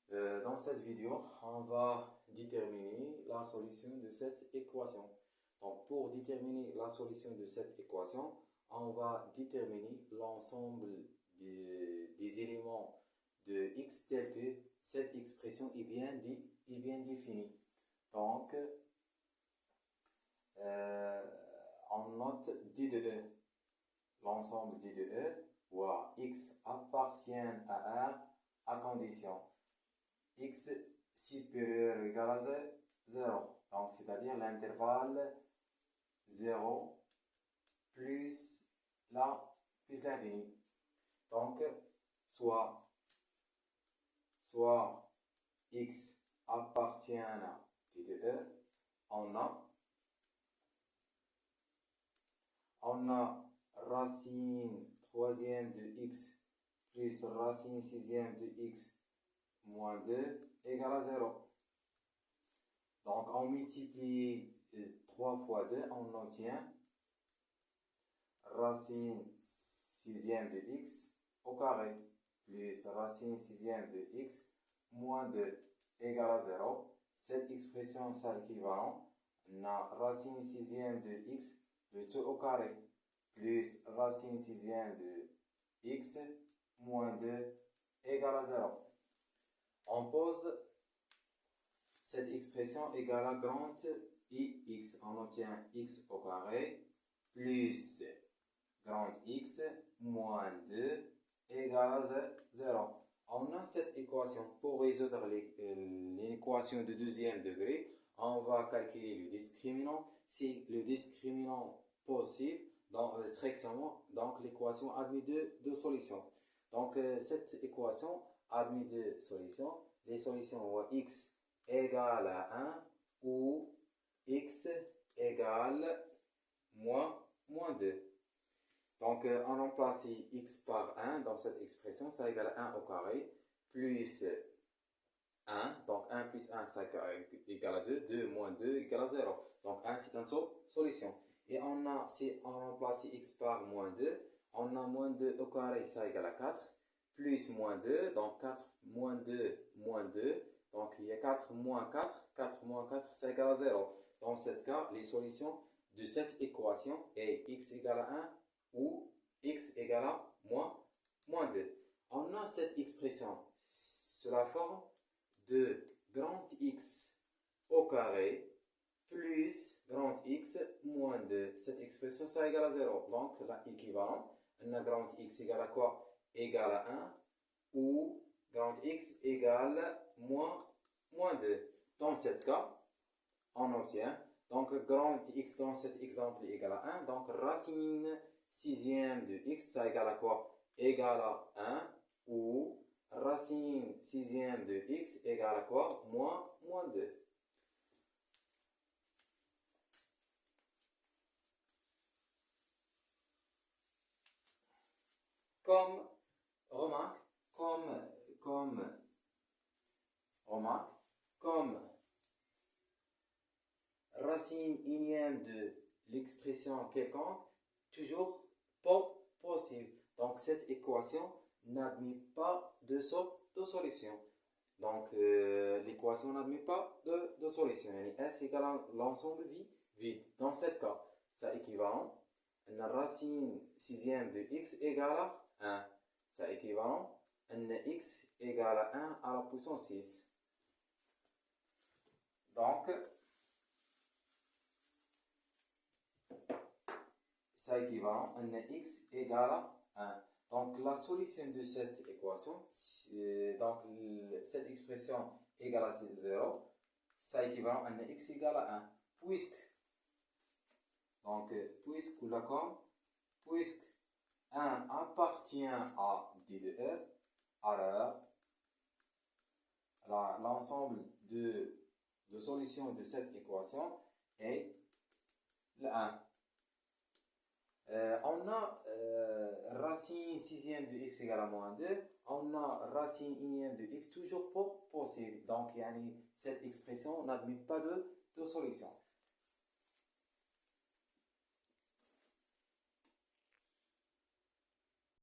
Dans cette vidéo, on va déterminer la solution de cette équation. Donc, pour déterminer la solution de cette équation, on va déterminer l'ensemble des éléments de x tels que cette expression est bien définie. Donc, on note D de E, l'ensemble D de E, où x appartient à R à condition x supérieur ou égal à 0. Donc, c'est-à-dire l'intervalle 0 plus l'infini. Donc, soit x appartient à t de E, on a racine troisième de x plus racine sixième de x moins 2 égale à 0. Donc, on multiplie 3 fois 2, on obtient racine sixième de x au carré plus racine sixième de x moins 2 égale à 0. Cette expression, c'est l'équivalent. On a racine sixième de x, le tout au carré, plus racine sixième de x moins 2 égale à 0. On pose cette expression égale à grand ix. On obtient x au carré plus grand x moins 2 égale à 0. On a cette équation. Pour résoudre l'équation de deuxième degré, on va calculer le discriminant. Si le discriminant possible, donc l'équation admet deux solutions. Donc cette équation admet deux solutions. Les solutions sont x égale à 1 ou x égale moins 2. Donc, on remplace x par 1 dans cette expression, ça égale 1 au carré, plus 1, donc 1 plus 1, ça égale à 2, 2 moins 2 égale à 0. Donc, 1, c'est une solution. Et si on remplace x par moins 2, on a moins 2 au carré, ça égale à 4, plus moins 2, donc 4 moins 2, moins 2, donc il y a 4 moins 4, 4 moins 4, ça égale à 0. Dans ce cas, les solutions de cette équation est x égale à 1 ou x égale à moins 2. On a cette expression sous la forme de grand X au carré plus grand X moins 2. Cette expression, ça égale à 0. Donc, l'équivalent, on a grand X égale à quoi? Égale à 1 ou grand X égale moins 2. Dans ce cas, on obtient, donc grand X dans cet exemple est égal à 1. Donc, racine sixième de x, ça égale à quoi? Égale à 1 ou racine sixième de x égale à quoi? Moins 2. Comme racine unième de l'expression quelconque, toujours pas possible. Donc, cette équation n'admet pas de solution. Donc, l'équation n'admet pas de solution. S égale à l'ensemble vide. Dans ce cas, c'est équivalent. La racine sixième de x égale à 1. C'est équivalent. X égale à 1 à la puissance 6. Donc, c'est équivalent à x égale à 1. Donc, la solution de cette équation, donc cette expression égale à 0, c'est équivalent à x égale à 1. Puisque 1 appartient à D de E, alors l'ensemble de solutions de cette équation est le 1. On a racine sixième de x égale à moins 2. On a racine unième de x, toujours pas possible. Donc, cette expression n'admet pas de solution.